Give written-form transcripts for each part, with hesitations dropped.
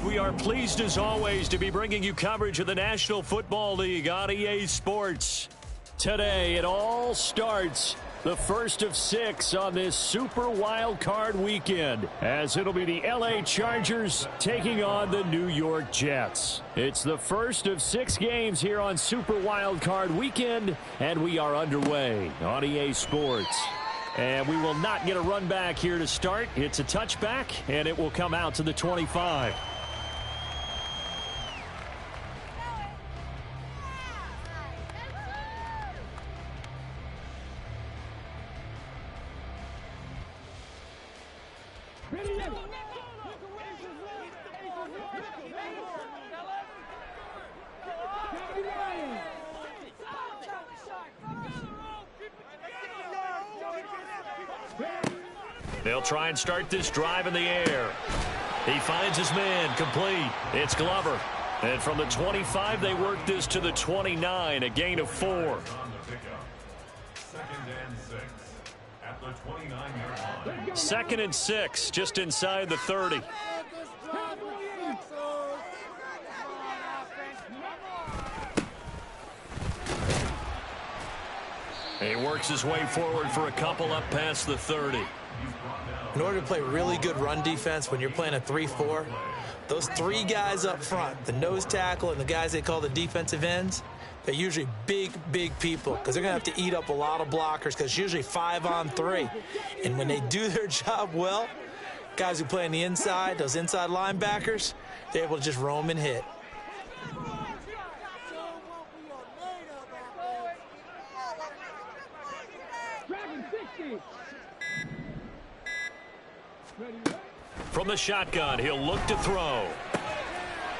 We are pleased as always to be bringing you coverage of the National Football League on EA Sports. Today it all starts the first of 6 on this Super Wild Card weekend, as it'll be the LA Chargers taking on the New York Jets. It's the first of 6 games here on Super Wild Card weekend, and we are underway on EA Sports. And we will not get a run back here to start. It's a touchback, and it will come out to the 25. They'll try and start this drive in the air. He finds his man, complete. It's Glover. And from the 25, they work this to the 29, a gain of 4. Second and 6, just inside the 30. He works his way forward for a couple up past the 30. In order to play really good run defense when you're playing a 3-4, those 3 guys up front, the nose tackle and the guys they call the defensive ends, they're usually big people because they're going to have to eat up a lot of blockers because it's usually 5-on-3. And when they do their job well, guys who play on the inside, those inside linebackers, they're able to just roam and hit. From the shotgun, he'll look to throw.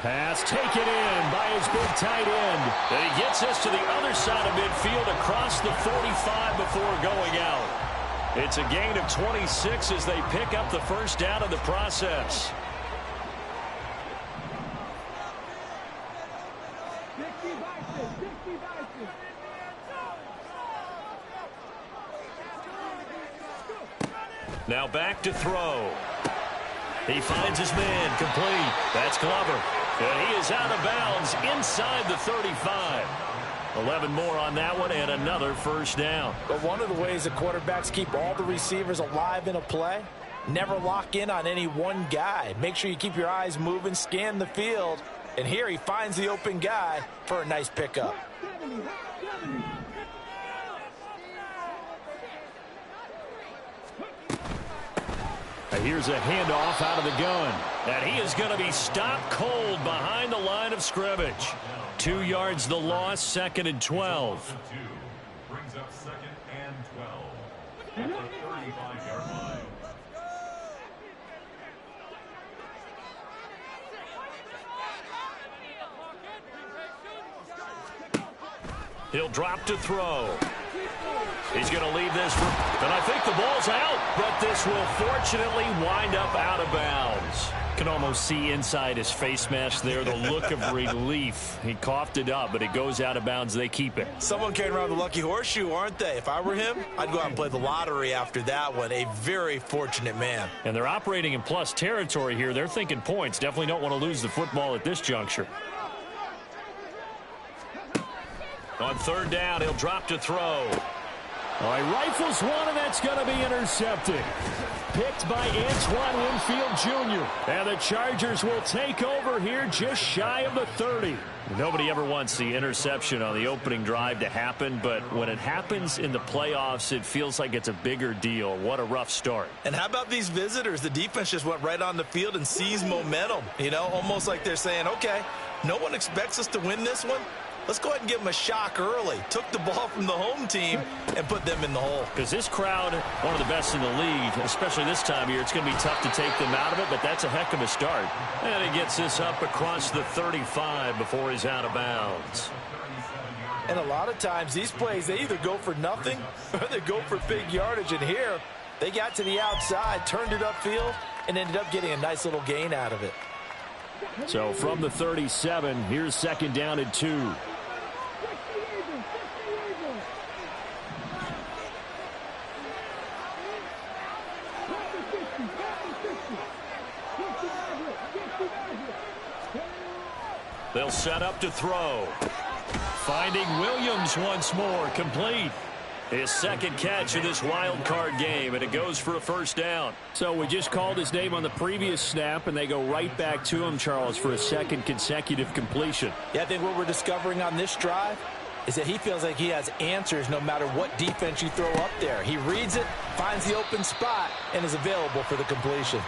Pass taken in by his big tight end. And he gets this to the other side of midfield across the 45 before going out. It's a gain of 26 as they pick up the first down in the process. Now back to throw. He finds his man, complete. That's Glover. And he is out of bounds inside the 35. 11 more on that one and another first down. But one of the ways the quarterbacks keep all the receivers alive in a play, never lock in on any one guy. Make sure you keep your eyes moving, scan the field. And here he finds the open guy for a nice pickup. Here's a handoff out of the gun. And he is going to be stopped cold behind the line of scrimmage. 2 yards the loss, 2nd and 12. Brings up 2nd and 12 at the 35-yard line. He'll drop to throw. He's going to leave this for, and I think the ball's out, but this will fortunately wind up out of bounds. Can almost see inside his face mask there the look of relief. He coughed it up, but it goes out of bounds. They keep it. Someone carrying around the lucky horseshoe, aren't they? If I were him, I'd go out and play the lottery after that one. A very fortunate man. And they're operating in plus territory here. They're thinking points. Definitely don't want to lose the football at this juncture. On third down, he'll drop to throw. All right, rifles one, and that's going to be intercepted. Picked by Antoine Winfield Jr. And the Chargers will take over here just shy of the 30. Nobody ever wants the interception on the opening drive to happen, but when it happens in the playoffs, it feels like it's a bigger deal. What a rough start. And how about these visitors? The defense just went right on the field and seized momentum. You know, almost like they're saying, okay, no one expects us to win this one. Let's go ahead and give them a shock early. Took the ball from the home team and put them in the hole. Because this crowd, one of the best in the league, especially this time of year, it's going to be tough to take them out of it, but that's a heck of a start. And he gets this up across the 35 before he's out of bounds. And a lot of times, these plays, they either go for nothing or they go for big yardage. And here, they got to the outside, turned it upfield, and ended up getting a nice little gain out of it. So from the 37, here's second down and 2. They'll set up to throw. Finding Williams once more, complete. His second catch of this wild card game, and it goes for a first down. So we just called his name on the previous snap, and they go right back to him, Charles, for a second consecutive completion. Yeah, I think what we're discovering on this drive is that he feels like he has answers no matter what defense you throw up there. He reads it, finds the open spot, and is available for the completion.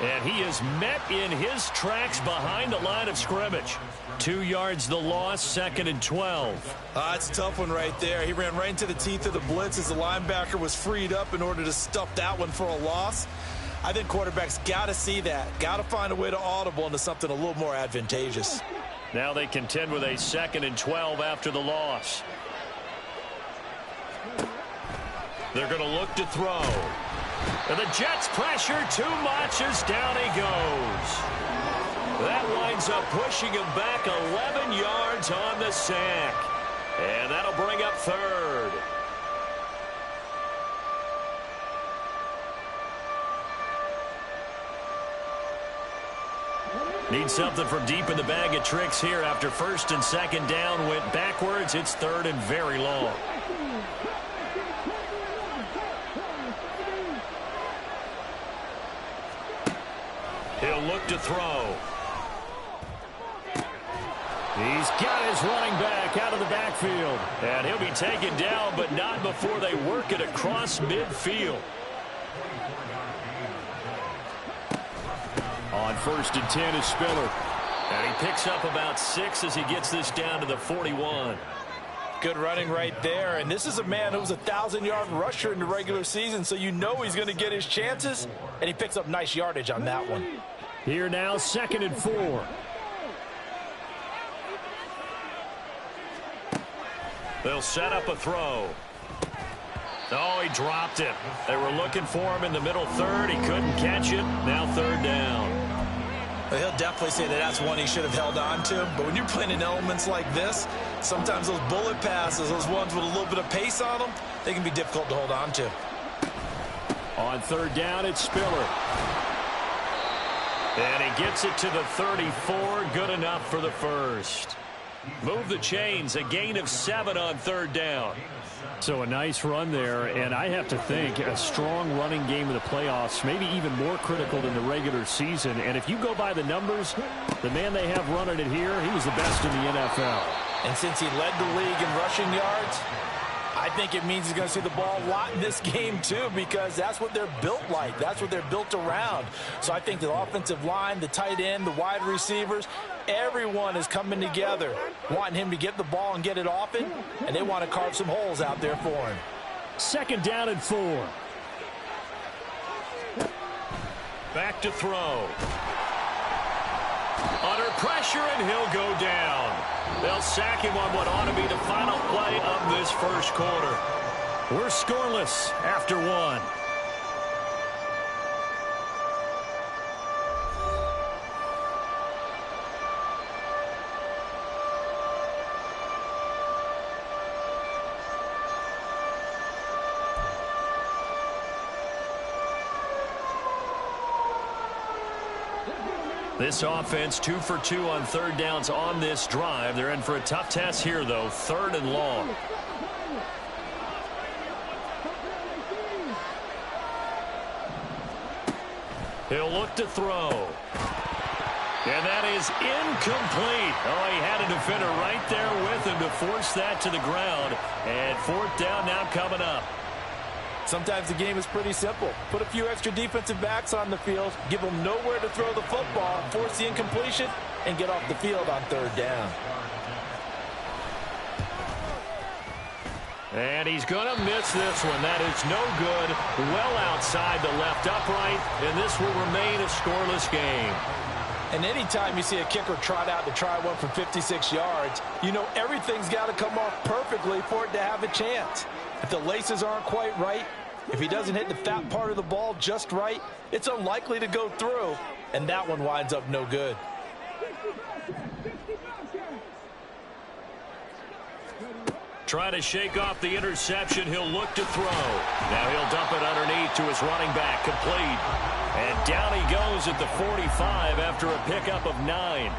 And he is met in his tracks behind the line of scrimmage. 2 yards the loss, second and 12. That's a tough one right there. He ran right into the teeth of the blitz as the linebacker was freed up in order to stuff that one for a loss. I think quarterbacks got to see that. Got to find a way to audible into something a little more advantageous. Now they contend with a second and 12 after the loss. They're going to look to throw. And the Jets pressure too much as down he goes. That winds up pushing him back 11 yards on the sack. And that'll bring up third. Need something from deep in the bag of tricks here after first and second down went backwards. It's third and very long. He'll look to throw. He's got his running back out of the backfield. And he'll be taken down, but not before they work it across midfield. On first and 10 is Spiller. And he picks up about 6 as he gets this down to the 41. Good running right there. And this is a man who was a 1,000-yard rusher in the regular season, so you know he's going to get his chances. And he picks up nice yardage on that one. Here now, second and 4. They'll set up a throw. Oh, he dropped it. They were looking for him in the middle third. He couldn't catch it. Now third down. Well, he'll definitely say that that's one he should have held on to. But when you're playing in elements like this, sometimes those bullet passes, those ones with a little bit of pace on them, they can be difficult to hold on to. On third down, it's Spiller. And he gets it to the 34. Good enough for the first. Move the chains. A gain of 7 on third down. So a nice run there, and I have to think a strong running game of the playoffs, maybe even more critical than the regular season. And if you go by the numbers, the man they have running it here, he was the best in the NFL. And since he led the league in rushing yards, I think it means he's going to see the ball a lot in this game too, because that's what they're built like. That's what they're built around. So I think the offensive line, the tight end, the wide receivers, everyone is coming together, wanting him to get the ball and get it often, and they want to carve some holes out there for him. Second down and 4. Back to throw. Under pressure, and he'll go down. They'll sack him on what ought to be the final play of this first quarter. We're scoreless after 1. This offense 2 for 2 on third downs on this drive. They're in for a tough test here, though. 3rd and long. He'll look to throw. And that is incomplete. Oh, he had a defender right there with him to force that to the ground. And 4th down now coming up. Sometimes the game is pretty simple. Put a few extra defensive backs on the field, give them nowhere to throw the football, force the incompletion, and get off the field on 3rd down. And he's going to miss this one. That is no good. Well outside the left upright, and this will remain a scoreless game. And anytime you see a kicker trot out to try one from 56 yards, you know everything's got to come off perfectly for it to have a chance. If the laces aren't quite right, if he doesn't hit the fat part of the ball just right, it's unlikely to go through, and that one winds up no good. Try to shake off the interception. He'll look to throw. Now he'll dump it underneath to his running back. Complete. And down he goes at the 45 after a pickup of 9.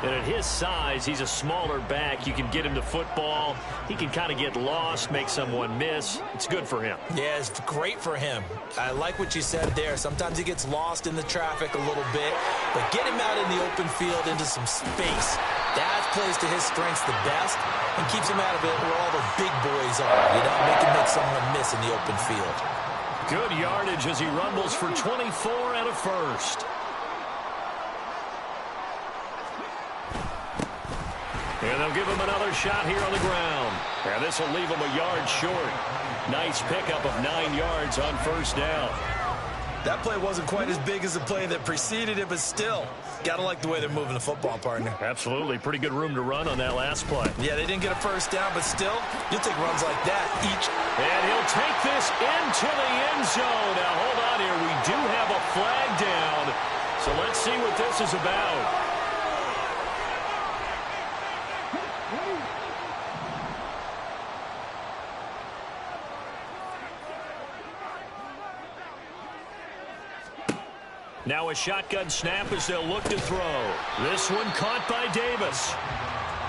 And at his size, he's a smaller back. You can get him to football. He can kind of get lost, make someone miss. It's good for him. Yeah, it's great for him. I like what you said there. Sometimes he gets lost in the traffic a little bit, but get him out in the open field into some space. That plays to his strengths the best and keeps him out of it where all the big boys are. You know, make someone miss in the open field. Good yardage as he rumbles for 24 and a first. And they'll give him another shot here on the ground. And this will leave him a yard short. Nice pickup of 9 yards on 1st down. That play wasn't quite as big as the play that preceded it, but still, gotta like the way they're moving the football, partner. Absolutely. Pretty good room to run on that last play. Yeah, they didn't get a 1st down, but still, you'll take runs like that each. And he'll take this into the end zone. Now, hold on here. We do have a flag down. So let's see what this is about. Now a shotgun snap as they'll look to throw. This one caught by Davis.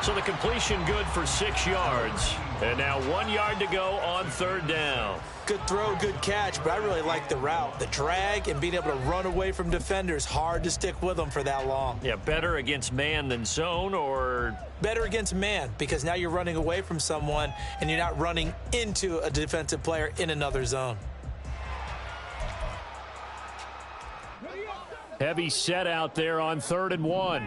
So the completion good for 6 yards. And now 1 yard to go on 3rd down. Good throw, good catch, but I really like the route. The drag and being able to run away from defenders, hard to stick with them for that long. Yeah, better against man than zone, or? Better against man, because now you're running away from someone and you're not running into a defensive player in another zone. Heavy set out there on 3rd and 1.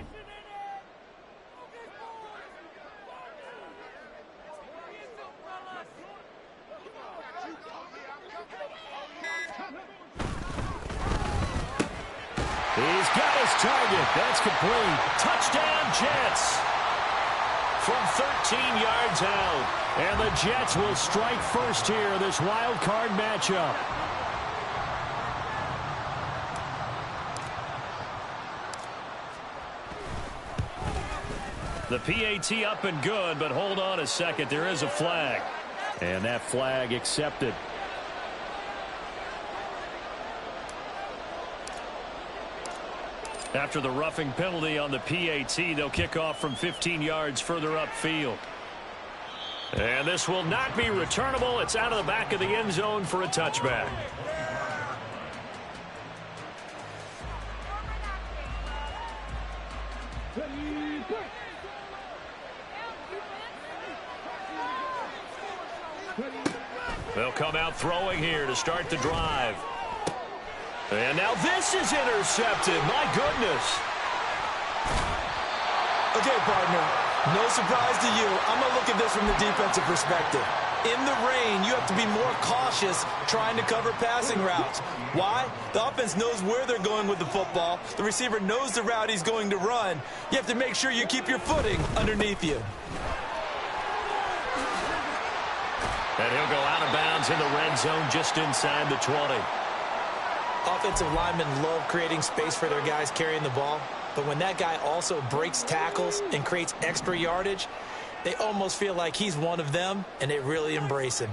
He's got his target. That's complete. Touchdown, Jets. From 13 yards out. And the Jets will strike first here in this wild card matchup. The PAT up and good, but hold on a second. There is a flag. And that flag accepted. After the roughing penalty on the PAT, they'll kick off from 15 yards further upfield. And this will not be returnable. It's out of the back of the end zone for a touchback. They'll come out throwing here to start the drive. And now this is intercepted. My goodness. Okay, partner, no surprise to you. I'm going to look at this from the defensive perspective. In the rain, you have to be more cautious trying to cover passing routes. Why? The offense knows where they're going with the football. The receiver knows the route he's going to run. You have to make sure you keep your footing underneath you. And he'll go out of bounds in the red zone just inside the 20. Offensive linemen love creating space for their guys carrying the ball, but when that guy also breaks tackles and creates extra yardage, they almost feel like he's one of them, and they really embrace him.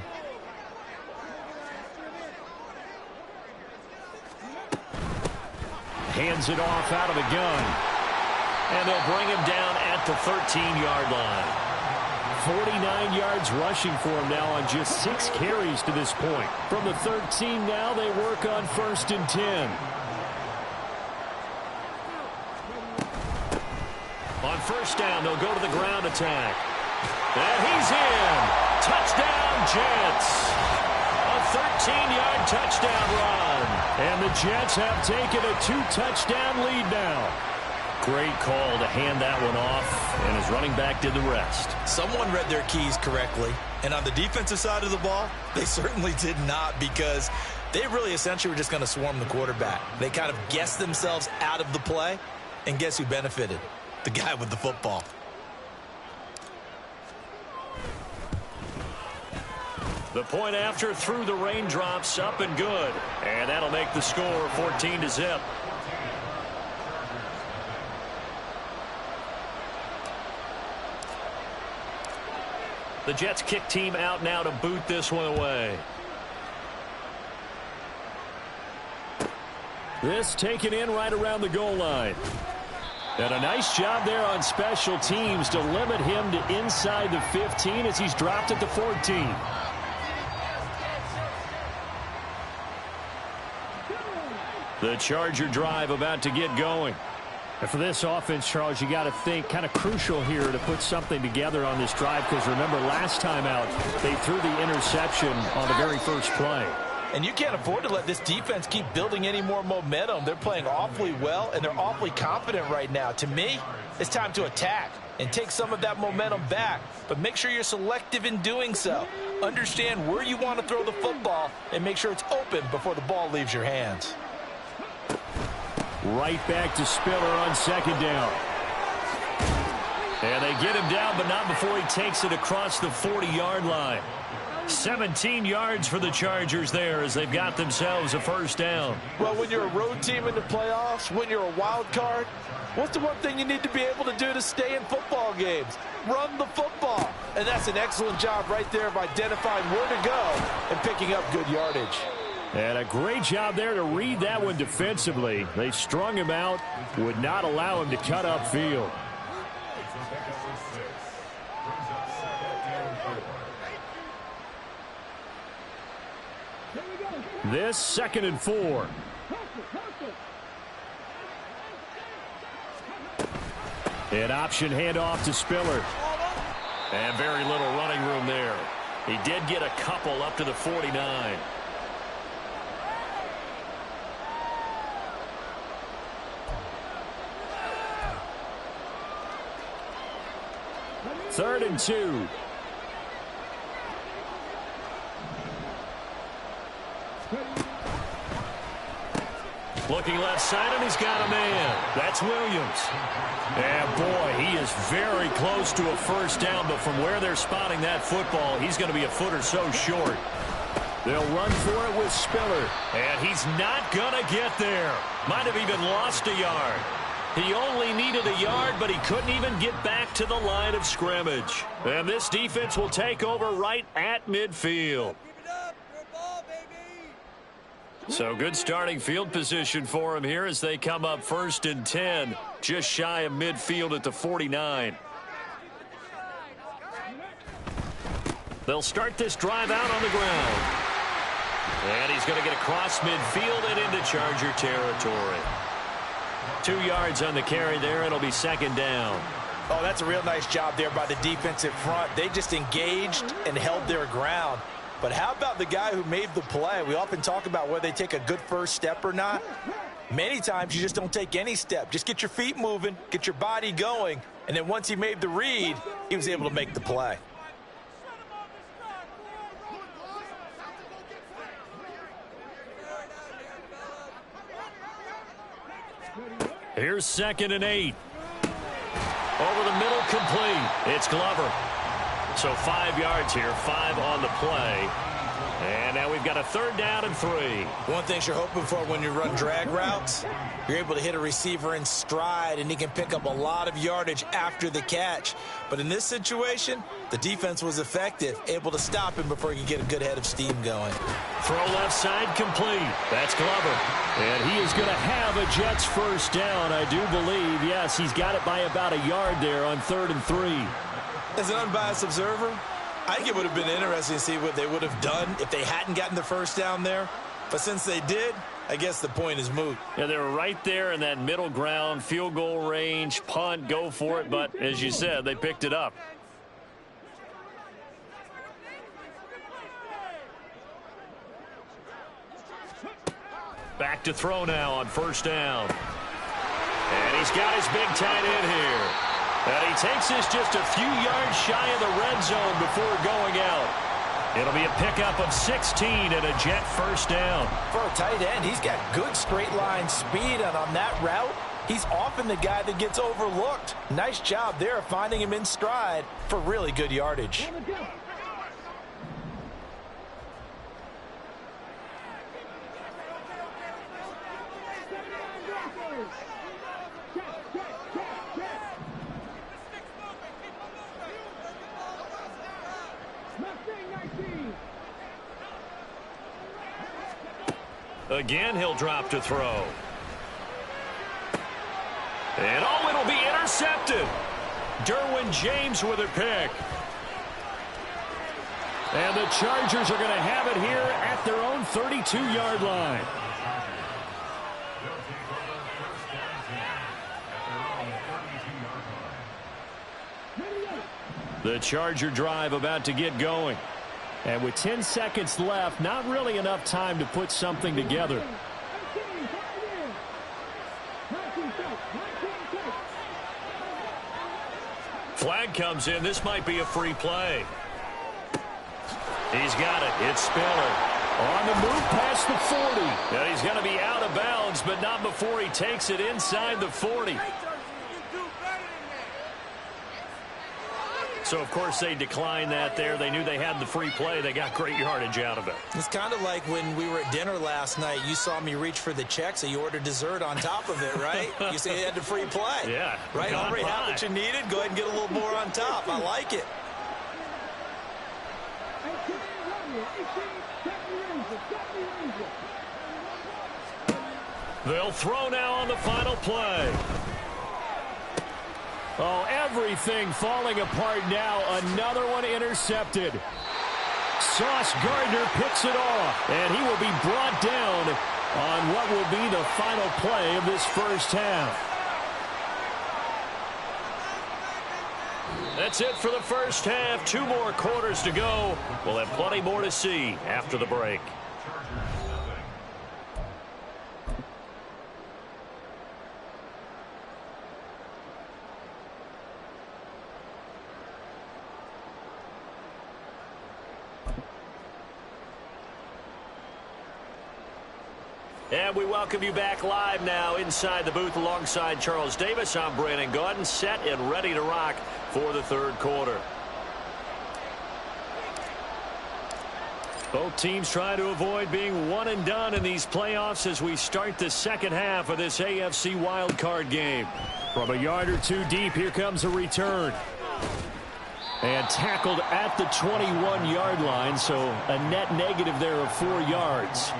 hands it off out of the gun. And they'll bring him down at the 13-yard line. 49 yards rushing for him now on just 6 carries to this point. From the 13 now, they work on 1st and 10. On 1st down, they'll go to the ground attack. And he's in. Touchdown, Jets. A 13-yard touchdown run. And the Jets have taken a 2-touchdown lead now. Great call to hand that one off, and his running back did the rest. Someone read their keys correctly, and on the defensive side of the ball, they certainly did not, because they really essentially were just going to swarm the quarterback. They kind of guessed themselves out of the play, and guess who benefited? The guy with the football. The point after through the raindrops, up and good. And that'll make the score 14-0. The Jets kick team out now to boot this one away. This taken in right around the goal line. And a nice job there on special teams to limit him to inside the 15 as he's dropped at the 14. The Charger drive about to get going. And for this offense, Charles, you got to think kind of crucial here to put something together on this drive, because remember last time out they threw the interception on the very first play. And you can't afford to let this defense keep building any more momentum. They're playing awfully well, and they're awfully confident right now. To me, it's time to attack and take some of that momentum back. But make sure you're selective in doing so. Understand where you want to throw the football and make sure it's open before the ball leaves your hands. Right back to Spiller on 2nd down. And they get him down, but not before he takes it across the 40-yard line. 17 yards for the Chargers there as they've got themselves a 1st down. Well, when you're a road team in the playoffs, when you're a wild card, what's the one thing you need to be able to do to stay in football games? Run the football. And that's an excellent job right there of identifying where to go and picking up good yardage. And a great job there to read that one defensively. They strung him out, would not allow him to cut upfield. This 2nd and 4. An option handoff to Spiller. And very little running room there. He did get a couple up to the 49. Third and 2. Looking left side, and he's got a man. That's Williams. And boy, he is very close to a 1st down, but from where they're spotting that football, he's going to be a foot or so short. They'll run for it with Spiller. And he's not going to get there. Might have even lost a yard. He only needed a yard, but he couldn't even get back to the line of scrimmage. And this defense will take over right at midfield. So good starting field position for him here as they come up 1st and 10, just shy of midfield at the 49. They'll start this drive out on the ground. And he's going to get across midfield and into Charger territory. 2 yards on the carry there. It'll be 2nd down. Oh, that's a real nice job there by the defensive front. They just engaged and held their ground. But how about the guy who made the play? We often talk about whether they take a good first step or not. Many times you just don't take any step. Just get your feet moving, get your body going, and then once he made the read, he was able to make the play. Here's 2nd and 8. Over the middle, complete. It's Glover. So 5 yards here, 5 on the play. And now we've got a 3rd down and 3. One thing you're hoping for when you run drag routes, you're able to hit a receiver in stride, and he can pick up a lot of yardage after the catch. But in this situation, the defense was effective, able to stop him before he could get a good head of steam going. Throw left side complete. That's Glover. And he is going to have a Jets 1st down, I do believe. Yes, he's got it by about a yard there on 3rd and 3. As an unbiased observer, I think it would have been interesting to see what they would have done if they hadn't gotten the 1st down there. But since they did, I guess the point is moot. Yeah, they were right there in that middle ground, field goal range, punt, go for it. But as you said, they picked it up. Back to throw now on 1st down. And he's got his big tight end here. And he takes this just a few yards shy of the red zone before going out. It'll be a pickup of 16 and a Jet 1st down. For a tight end, he's got good straight line speed, and on that route, he's often the guy that gets overlooked. Nice job there of finding him in stride for really good yardage. Again, he'll drop to throw. And oh, it'll be intercepted. Derwin James with a pick. And the Chargers are going to have it here at their own 32-yard line. The Charger drive about to get going. And with 10 seconds left, not really enough time to put something together. Flag comes in. This might be a free play. He's got it. It's Spiller. On the move past the 40. And he's going to be out of bounds, but not before he takes it inside the 40. So, of course, they declined that there. They knew they had the free play. They got great yardage out of it. It's kind of like when we were at dinner last night. You saw me reach for the check, so you ordered dessert on top of it, right? You said you had the free play. Yeah. Right? Already had what you needed. Go ahead and get a little more on top. I like it. They'll throw now on the final play. Oh, everything falling apart now. Another one intercepted. Sauce Gardner picks it off, and he will be brought down on what will be the final play of this 1st half. That's it for the 1st half. 2 more quarters to go. We'll have plenty more to see after the break. And we welcome you back live now inside the booth alongside Charles Davis. I'm Brandon Gaudin, set and ready to rock for the 3rd quarter. Both teams try to avoid being one and done in these playoffs as we start the 2nd half of this AFC wildcard game. From a yard or 2 deep, here comes a return. And tackled at the 21-yard line, so a net negative there of 4 yards.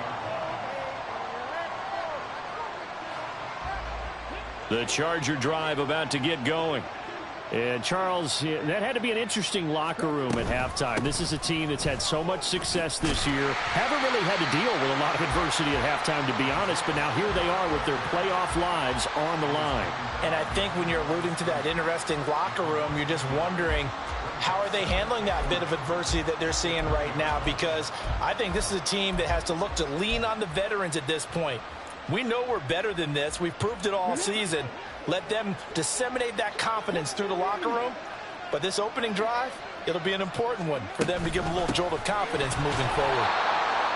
The Charger drive about to get going. And Charles, that had to be an interesting locker room at halftime. This is a team that's had so much success this year. Haven't really had to deal with a lot of adversity at halftime, to be honest. But now here they are with their playoff lives on the line. And I think when you're alluding to that interesting locker room, you're just wondering, how are they handling that bit of adversity that they're seeing right now? Because I think this is a team that has to look to lean on the veterans at this point. We know we're better than this. We've proved it all season. Let them disseminate that confidence through the locker room. But this opening drive, it'll be an important one for them to give a little jolt of confidence moving forward.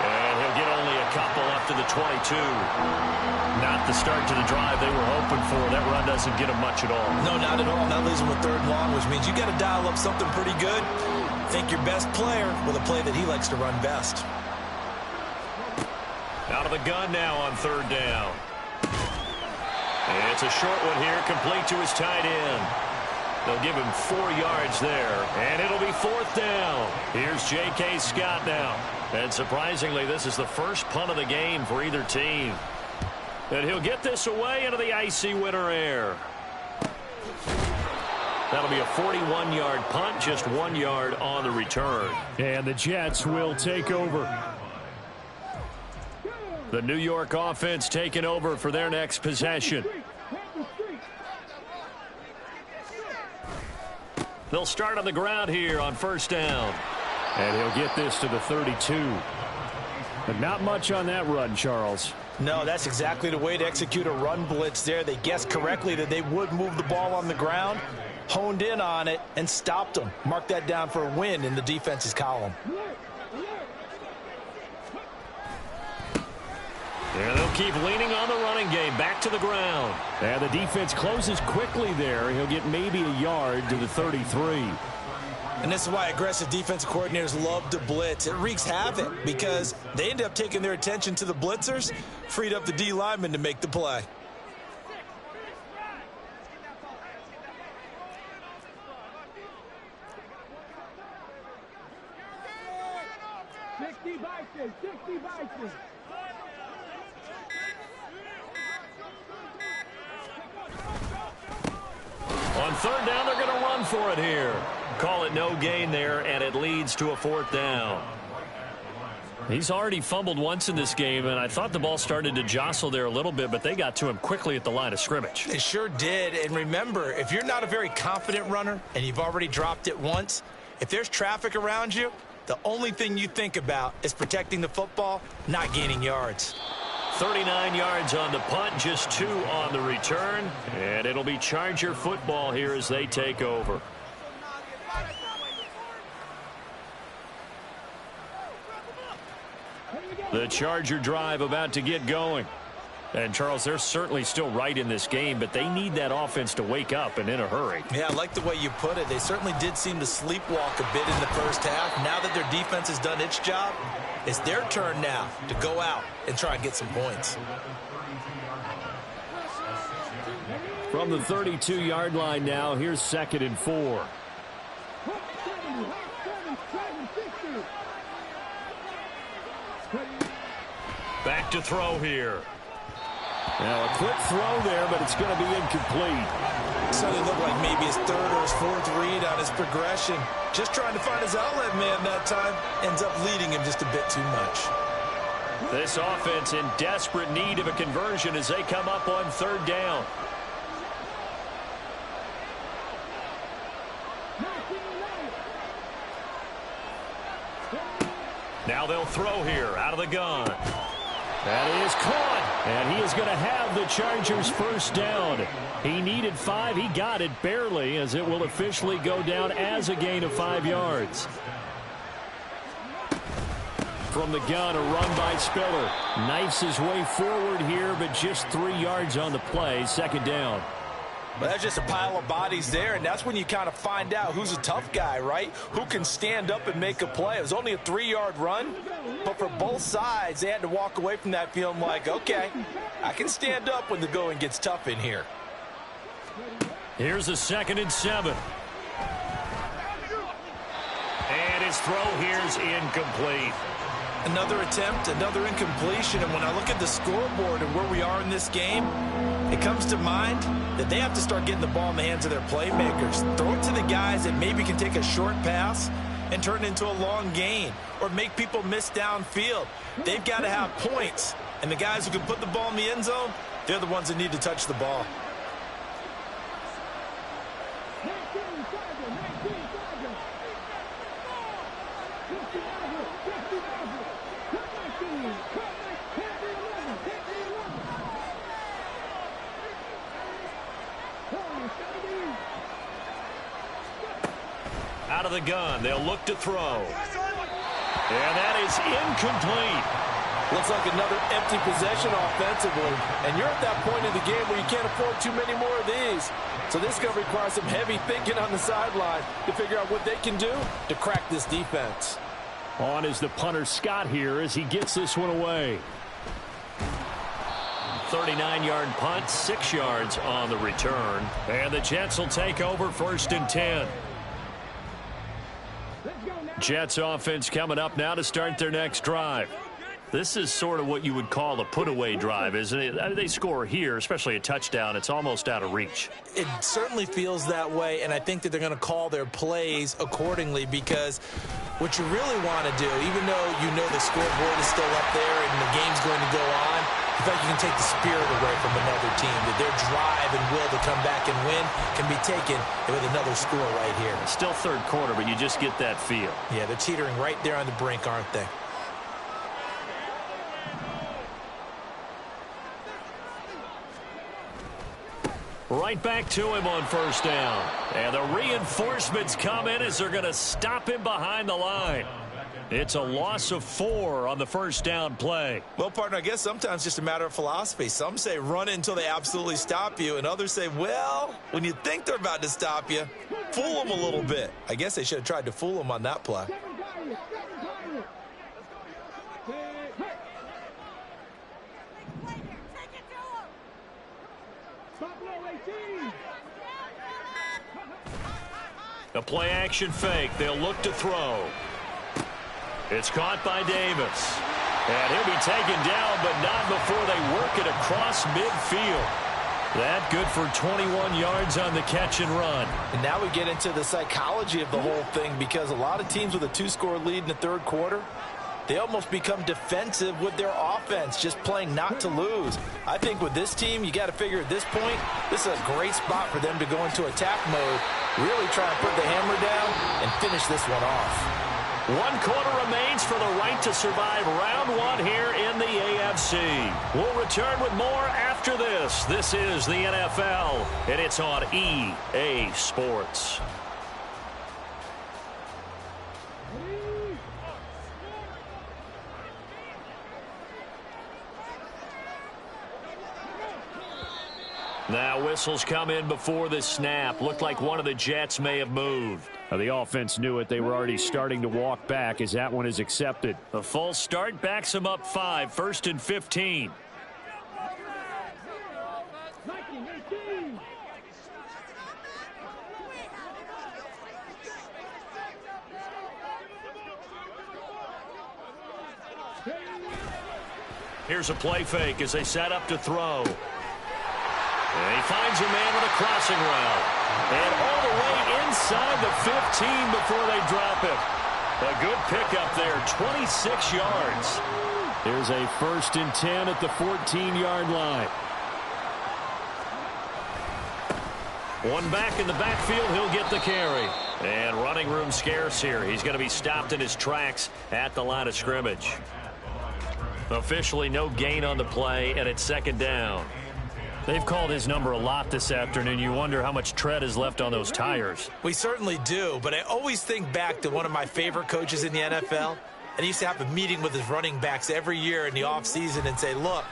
And he'll get only a couple up to the 22. Not the start to the drive they were hoping for. That run doesn't get them much at all. No, not at all. That leaves them with 3rd and long, which means you got to dial up something pretty good. Think your best player with a play that he likes to run best. Out of the gun now on third down. And it's a short one here, complete to his tight end. They'll give him 4 yards there, and it'll be fourth down. Here's J.K. Scott now. And surprisingly, this is the first punt of the game for either team. And he'll get this away into the icy winter air. That'll be a 41-yard punt, just 1 yard on the return. And the Jets will take over. The New York offense taking over for their next possession. They'll start on the ground here on first down. And he'll get this to the 32. But not much on that run, Charles. No, that's exactly the way to execute a run blitz there. They guessed correctly that they would move the ball on the ground, honed in on it, and stopped them. Mark that down for a win in the defense's column. And they'll keep leaning on the running game. Back to the ground. And the defense closes quickly there. He'll get maybe a yard to the 33. And this is why aggressive defensive coordinators love to blitz. It wreaks havoc because they end up taking their attention to the blitzers, freed up the D lineman to make the play. On third down, they're going to run for it here. Call it no gain there, and it leads to a fourth down. He's already fumbled once in this game, and I thought the ball started to jostle there a little bit, but they got to him quickly at the line of scrimmage. They sure did, and remember, if you're not a very confident runner and you've already dropped it once, if there's traffic around you, the only thing you think about is protecting the football, not gaining yards. 39 yards on the punt, just 2 on the return, and it'll be Charger football here as they take over. The Charger drive about to get going. And, Charles, they're certainly still right in this game, but they need that offense to wake up and in a hurry. Yeah, I like the way you put it. They certainly did seem to sleepwalk a bit in the first half. Now that their defense has done its job, it's their turn now to go out and try and get some points. From the 32-yard line now, here's 2nd and 4. Back to throw here. Now a quick throw there, but it's going to be incomplete. So it looked like maybe his 3rd or his 4th read on his progression. Just trying to find his outlet man that time. Ends up leading him just a bit too much. This offense in desperate need of a conversion as they come up on 3rd down. Now they'll throw here out of the gun. That is caught, and he is going to have the Chargers first down. He needed 5. He got it barely, as it will officially go down as a gain of 5 yards. From the gun, a run by Spiller. Knifes his way forward here, but just 3 yards on the play. 2nd down. But that's just a pile of bodies there, and that's when you kind of find out who's a tough guy, right? Who can stand up and make a play. It was only a 3-yard run, but for both sides, they had to walk away from that feeling like, okay, I can stand up when the going gets tough in here. Here's a 2nd and 7. And his throw here is incomplete. Another attempt, another incompletion, and when I look at the scoreboard and where we are in this game, it comes to mind that they have to start getting the ball in the hands of their playmakers. Throw it to the guys that maybe can take a short pass and turn it into a long gain or make people miss downfield. They've got to have points, and the guys who can put the ball in the end zone, they're the ones that need to touch the ball. Out of the gun, they'll look to throw. And that is incomplete. Looks like another empty possession offensively. And you're at that point in the game where you can't afford too many more of these. So this is going to require some heavy thinking on the sideline to figure out what they can do to crack this defense. On is the punter Scott here as he gets this one away. 39-yard punt, 6 yards on the return. And the Jets will take over 1st and 10. Jets offense coming up now to start their next drive. This is sort of what you would call a put-away drive, isn't it? I mean, they score here, especially a touchdown. It's almost out of reach. It certainly feels that way, and I think that they're going to call their plays accordingly because what you really want to do, even though you know the scoreboard is still up there and the game's going to go on, you feel like you can take the spirit away from another team, that their drive and will to come back and win can be taken with another score right here. Still third quarter, but you just get that feel. Yeah, they're teetering right there on the brink, aren't they? Right back to him on 1st down. And the reinforcements come in as they're going to stop him behind the line. It's a loss of 4 on the 1st down play. Well, partner, I guess sometimes it's just a matter of philosophy. Some say run it until they absolutely stop you, and others say, well, when you think they're about to stop you, fool them a little bit. I guess they should have tried to fool them on that play. A play-action fake. They'll look to throw. It's caught by Davis. And he'll be taken down, but not before they work it across midfield. That good for 21 yards on the catch and run. And now we get into the psychology of the whole thing because a lot of teams with a 2-score lead in the third quarter, they almost become defensive with their offense, just playing not to lose. I think with this team, you got to figure at this point, this is a great spot for them to go into attack mode, really try to put the hammer down and finish this one off. 1 quarter remains for the right to survive round 1 here in the AFC. We'll return with more after this. This is the NFL, and it's on EA Sports. Now whistles come in before the snap. Looked like one of the Jets may have moved. The offense knew it. They were already starting to walk back as that one is accepted. A false start backs them up 5. 1st and 15. Here's a play fake as they set up to throw. And he finds a man with a crossing route. And all the way inside the 15 before they drop him. A good pickup there, 26 yards. There's a 1st and 10 at the 14-yard line. One back in the backfield, he'll get the carry. And running room scarce here. He's going to be stopped in his tracks at the line of scrimmage. Officially no gain on the play, and it's 2nd down. They've called his number a lot this afternoon. You wonder how much tread is left on those tires. We certainly do, but I always think back to one of my favorite coaches in the NFL. And he used to have a meeting with his running backs every year in the offseason and say, look,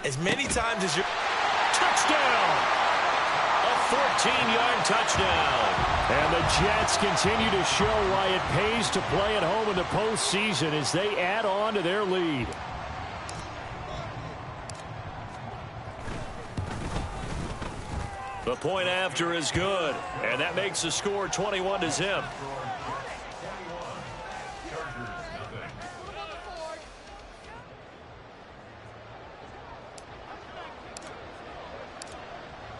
as many times as you're... Touchdown! A 14-yard touchdown. And the Jets continue to show why it pays to play at home in the postseason as they add on to their lead. The point after is good, and that makes the score 21-0.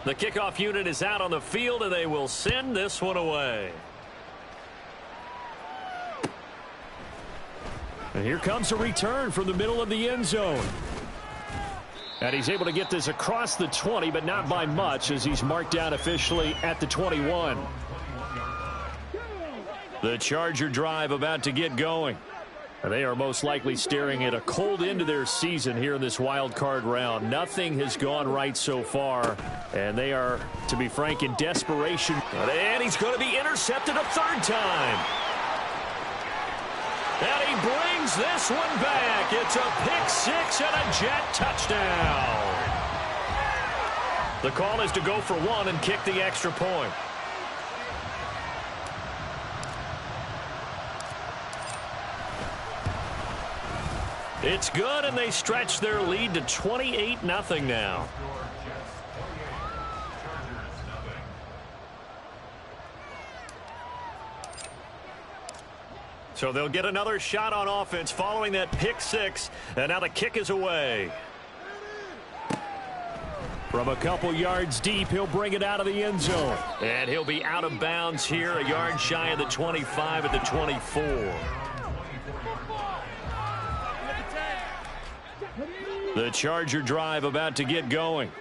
The kickoff unit is out on the field, and they will send this one away. And here comes a return from the middle of the end zone. And he's able to get this across the 20, but not by much as he's marked down officially at the 21. The Charger drive about to get going. And they are most likely staring at a cold end to their season here in this wild card round. Nothing has gone right so far, and they are, to be frank, in desperation. And he's going to be intercepted a 3rd time. And he brings this one back. It's a pick six and a Jet touchdown. The call is to go for one and kick the extra point. It's good, and they stretch their lead to 28-0 now. So they'll get another shot on offense following that pick six, and now the kick is away. From a couple yards deep, he'll bring it out of the end zone. And he'll be out of bounds here, a yard shy of the 25 at the 24. The Charger drive about to get going.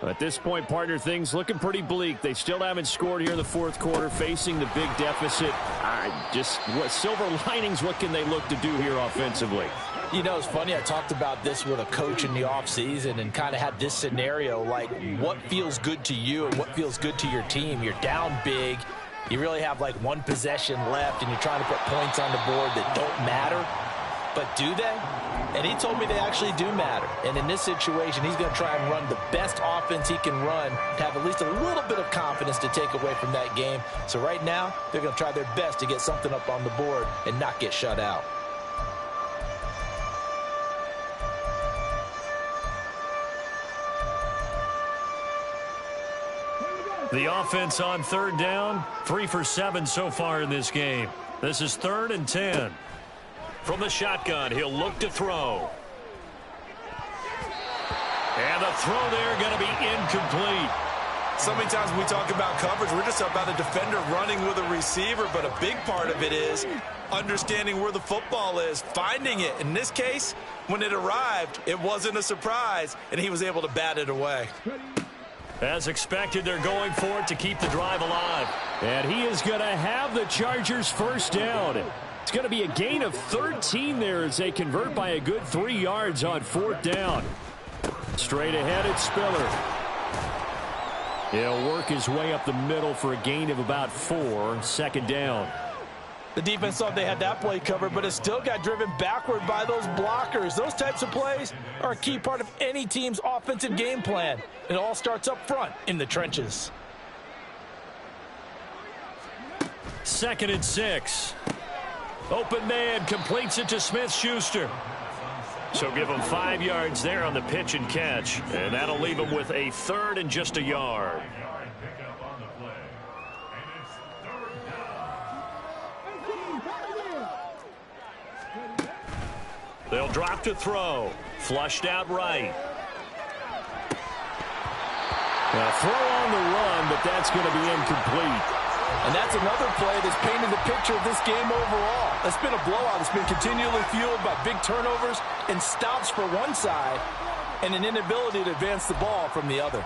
At this point, partner, things looking pretty bleak. They still haven't scored here in the fourth quarter, facing the big deficit. Just what silver linings, what can they look to do here offensively? You know, it's funny, I talked about this with a coach in the offseason and kind of had this scenario, like what feels good to you and what feels good to your team. You're down big. You really have like one possession left, and you're trying to put points on the board that don't matter. But do they? And he told me they actually do matter. And in this situation, he's going to try and run the best offense he can run to have at least a little bit of confidence to take away from that game. So right now, they're going to try their best to get something up on the board and not get shut out. The offense on third down, 3 for 7 so far in this game. This is 3rd and 10. From the shotgun, he'll look to throw. And the throw there going to be incomplete. So many times when we talk about coverage, we're just about a defender running with a receiver, but a big part of it is understanding where the football is, finding it. In this case, when it arrived, it wasn't a surprise, and he was able to bat it away. As expected, they're going for it to keep the drive alive. And he is going to have the Chargers first down. It's going to be a gain of 13 there as they convert by a good 3 yards on 4th down. Straight ahead, it's Spiller. He'll work his way up the middle for a gain of about 4, 2nd down. The defense thought they had that play covered, but it still got driven backward by those blockers. Those types of plays are a key part of any team's offensive game plan. It all starts up front in the trenches. 2nd and 6. Open man completes it to Smith-Schuster. So give him 5 yards there on the pitch and catch. And that'll leave him with a 3rd and just a yard. They'll drop to throw. Flushed out right. A throw on the run, but that's going to be incomplete. And that's another play that's painted the picture of this game overall. It's been a blowout. It's been continually fueled by big turnovers and stops for one side and an inability to advance the ball from the other.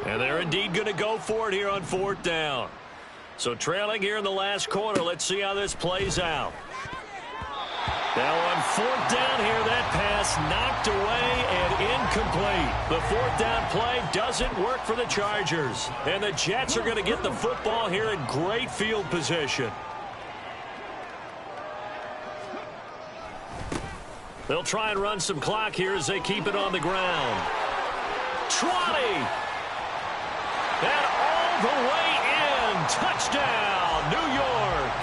And they're indeed going to go for it here on 4th down. So trailing here in the last quarter, let's see how this plays out. Now on 4th down here, that pass knocked away and incomplete. The 4th down play doesn't work for the Chargers. And the Jets are going to get the football here in great field position. They'll try and run some clock here as they keep it on the ground. 20! And all the way in. Touchdown, New York.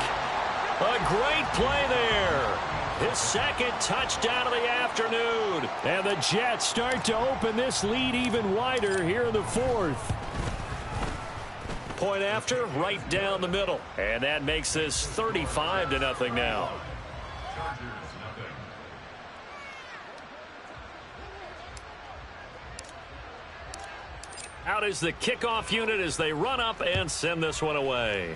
A great play there. His 2nd touchdown of the afternoon. And the Jets start to open this lead even wider here in the 4th. Point after, right down the middle. And that makes this 35-0 now. Out is the kickoff unit as they run up and send this one away.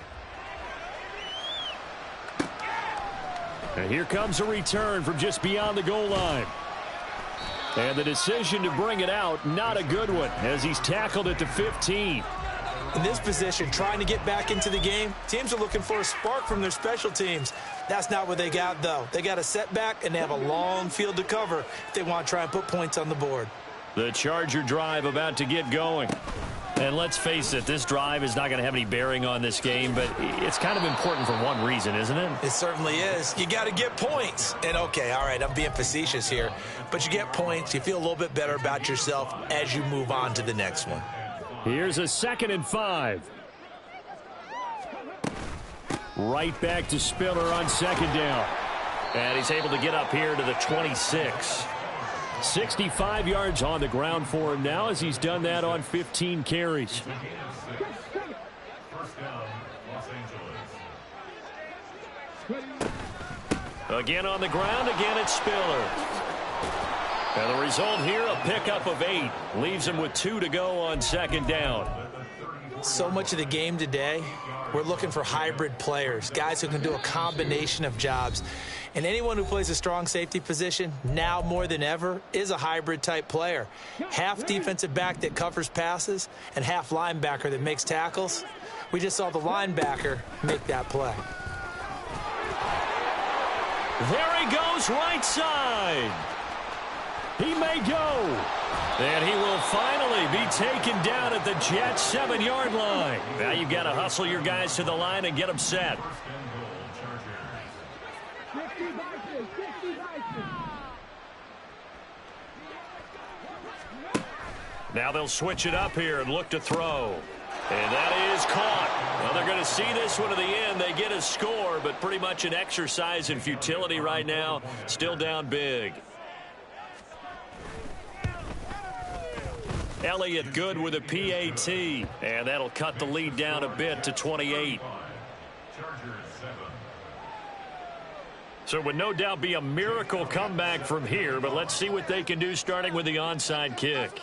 And here comes a return from just beyond the goal line. And the decision to bring it out, not a good one, as he's tackled at the 15. In this position, trying to get back into the game, teams are looking for a spark from their special teams. That's not what they got, though. They got a setback, and they have a long field to cover if they want to try and put points on the board. The Charger drive about to get going. And let's face it, this drive is not going to have any bearing on this game, but it's kind of important for one reason, isn't it? It certainly is. You got to get points. And, okay, all right, I'm being facetious here, but you get points. You feel a little bit better about yourself as you move on to the next one. Here's a 2nd and 5. Right back to Spiller on 2nd down. And he's able to get up here to the 26. 65 yards on the ground for him now as he's done that on 15 carries. First down, Los Angeles. Again on the ground, again it's Spiller. And the result here, a pickup of 8. Leaves him with 2 to go on 2nd down. So much of the game today, we're looking for hybrid players, guys who can do a combination of jobs. And anyone who plays a strong safety position, now more than ever, is a hybrid-type player. Half defensive back that covers passes and half linebacker that makes tackles. We just saw the linebacker make that play. There he goes, right side. He may go. And he will finally be taken down at the Jets' 7-yard line. Now you've got to hustle your guys to the line and get them set. Now they'll switch it up here and look to throw. And that is caught. Well, they're going to see this one to the end. They get a score, but pretty much an exercise in futility right now. Still down big. Elliott good with a PAT. And that'll cut the lead down a bit to 28. So it would no doubt be a miracle comeback from here, but let's see what they can do starting with the onside kick.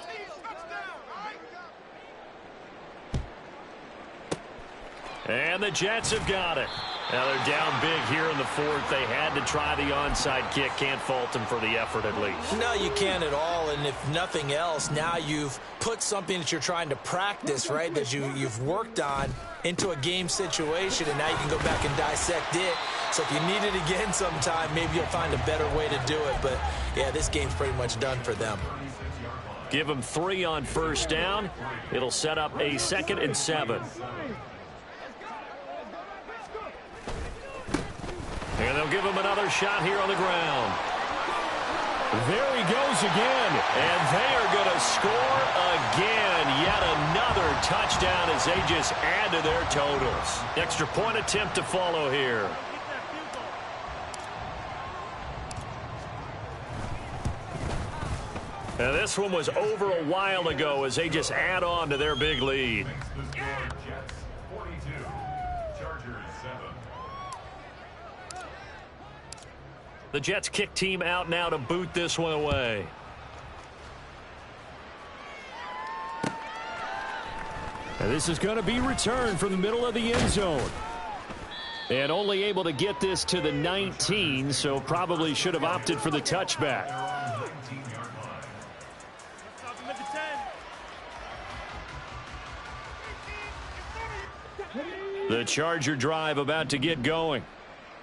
And the Jets have got it. Now they're down big here in the 4th. They had to try the onside kick. Can't fault them for the effort at least. No, you can't at all. And if nothing else, now you've put something that you're trying to practice, right, that you've worked on into a game situation, and now you can go back and dissect it. So if you need it again sometime, maybe you'll find a better way to do it. But, yeah, this game's pretty much done for them. Give them 3 on 1st down. It'll set up a 2nd and 7. And they'll give him another shot here on the ground. There he goes again. And they are going to score again. Yet another touchdown as they just add to their totals. Extra point attempt to follow here. Now this one was over a while ago as they just add on to their big lead. Jets 42, Chargers 7. The Jets kick team out now to boot this one away. And this is going to be returned from the middle of the end zone. And only able to get this to the 19, so probably should have opted for the touchback. The Charger drive about to get going.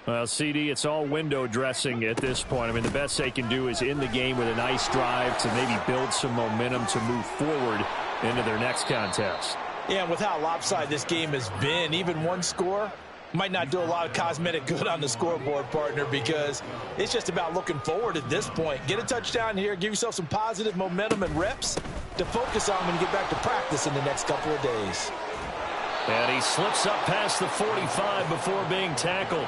Well, CD, it's all window dressing at this point. I mean, the best they can do is end the game with a nice drive to maybe build some momentum to move forward into their next contest. Yeah, and with how lopsided this game has been, even one score might not do a lot of cosmetic good on the scoreboard, partner, because it's just about looking forward at this point. Get a touchdown here, give yourself some positive momentum and reps to focus on when you get back to practice in the next couple of days. And he slips up past the 45 before being tackled.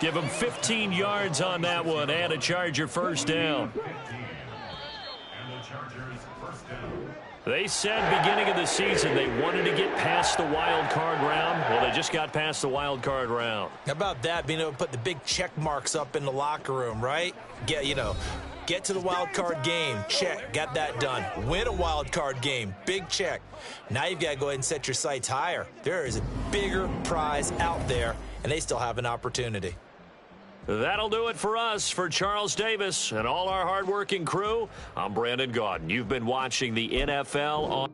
Give him 15 yards on that one and a Charger first down. They said beginning of the season they wanted to get past the wild card round. Well, they just got past the wild card round. How about that, being able to put the big check marks up in the locker room, right? Get to the wild card game, check, got that done. Win a wild card game, big check. Now you've got to go ahead and set your sights higher. There is a bigger prize out there, and they still have an opportunity. That'll do it for us. For Charles Davis and all our hardworking crew, I'm Brandon Gaudin. You've been watching the NFL on